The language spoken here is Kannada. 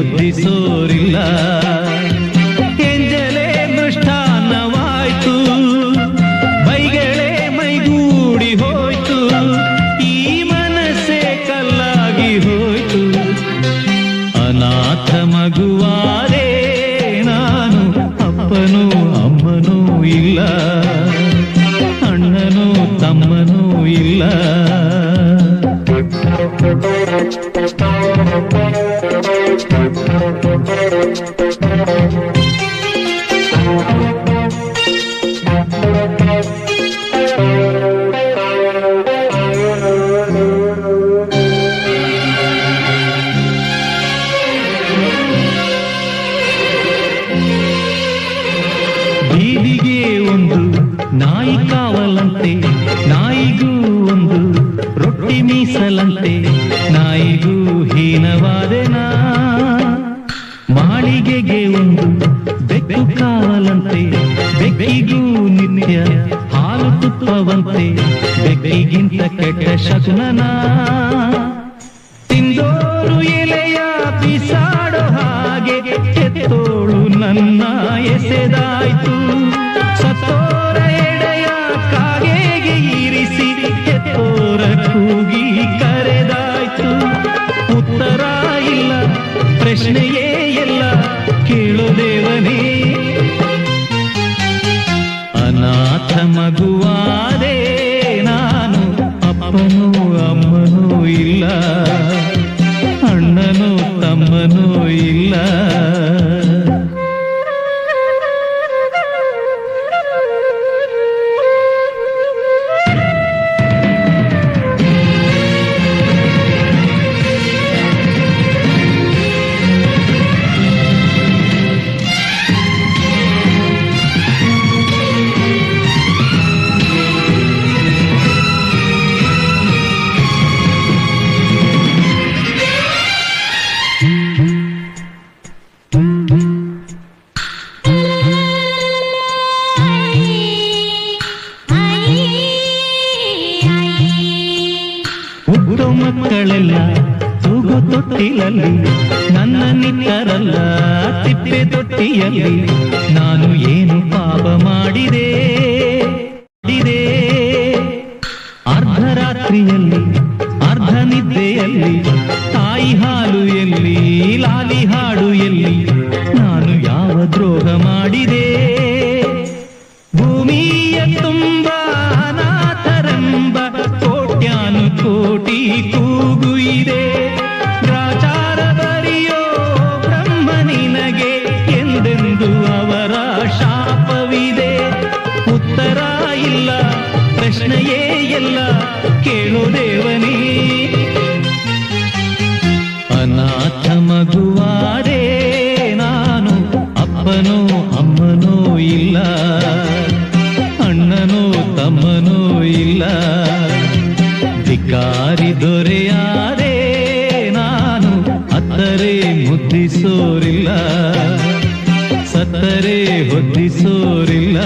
ಹೊದ್ದಿಸೋರಿಲ್ಲ. ಎಂಜಲೇ ಮೃಷ್ಟಾನ್ನವಾಯ್ತು, ಬೈಗಳೇ ಮೈಗೂಡಿ ಹೋಯ್ತು, ಈ ಮನಸ್ಸೇ ಕಲ್ಲಾಗಿ ಹೋಯ್ತು. ಅನಾಥ ಮಗುವಾದೆ ನಾನು, ಅಪ್ಪನೂ ಅಮ್ಮನೂ ಇಲ್ಲ, ಅಣ್ಣನೂ ತಮ್ಮನೂ ಇಲ್ಲ. ಬೀದಿಗೆ ಒಂದು ನಾಯಿ ಕಾವಲಂತೆ, ನಾಯಿಗೂ ಒಂದು ರೊಟ್ಟಿ ಮೀಸಲಂತೆ, ನಾಯಿಗೂ ಹೀನವಾದೆನಾ. ಮಾಳಿಗೆಗೆ ಒಂದು ಬೆಕ್ಕು ಕಾವಲಂತೆ, ಬೆಕ್ಕಿಗೂ ನಿತ್ಯ ಹಾಲು ತುಪ್ಪವಂತೆ, ಬೆಕ್ಕಿಗಿಂತ ಕೆಟ್ಟ ಶಕುನನ. ತಿಂದೋರು ಎಲೆಯ ಬಿಸಾಡೋ ಹಾಗೆ ಕೆತ್ತೋಳು ನನ್ನ ಎಸೆದಾಯ್ತು. ಸತ್ತೋರ ಎಡೆಯ ಕಾಗೆಗೆ ಇರಿಸಿ ಕೆತ್ತೋರ ಕೂಗಿ ಕರೆದಾಯ್ತು. ಉತ್ತರ ಇಲ್ಲ, ಪ್ರಶ್ನೆಯೇ ಎಲ್ಲ, ಕೇಳೋ ದೇವನೇ. ಅನಾಥ ಮಗುವಾದೆ ನಾನು, ಅಪ್ಪನೂ ಅಮ್ಮನೂ ಇಲ್ಲ, ಅಣ್ಣನೂ ತಮ್ಮನೂ ಇಲ್ಲ. ಹುಟ್ಟೋ ಮಕ್ಕಳೆಲ್ಲ ತೂಗು ತೊಟ್ಟಿಲಲ್ಲಿ, ನನ್ನ ನಿತ್ತರಲ್ಲ ತಿಪ್ಪೆ ತೊಟ್ಟಿಯಲ್ಲಿ. ನಾನು ಏನು ಪಾಪ ಮಾಡಿದೆ? ಅರ್ಧರಾತ್ರಿಯಲ್ಲಿ ಅರ್ಧ ನಿದ್ದೆಯಲ್ಲಿ, ತಾಯಿ ಹಾಲು ಎಲ್ಲಿ, ಲಾಲಿ ಹಾಡು ಎಲ್ಲಿ, ನಾನು ಯಾವ ದ್ರೋಹ ಮಾಡಿದೆ? ಭೂಮಿಯ ತುಂಬ ಅನಾಥರೆಂಬ ಕೋಟ್ಯಾನು ಕೋಟಿ ಕೂಗು ಇದೆ. ಗ್ರಾಚಾರ ಬರಿಯೋ ಬ್ರಹ್ಮ ನಿನಗೆ ಎಂದೆಂದು ಅವರ ಶಾಪವಿದೆ. ಉತ್ತರ ಇಲ್ಲ, ಪ್ರಶ್ನೆಯೇ ಎಲ್ಲ, ಕೇಳೋ ದೇವನೇ. ಅನಾಥ ಮಗುವಾದೆ ನಾನು, ಅಪ್ಪನೋ ಅಮ್ಮನೋ ಇಲ್ಲ, ಅಣ್ಣನೋ ತಮ್ಮನೋ ಇಲ್ಲ. ಧಿಕ್ಕಾರಿ ದೊರೆಯಾದೆ ನಾನು, ಅತ್ತರೆ ಮುದ್ದಿಸೋರಿಲ್ಲ, ಸತ್ತರೆ ಹೊದ್ದಿಸೋರಿಲ್ಲ.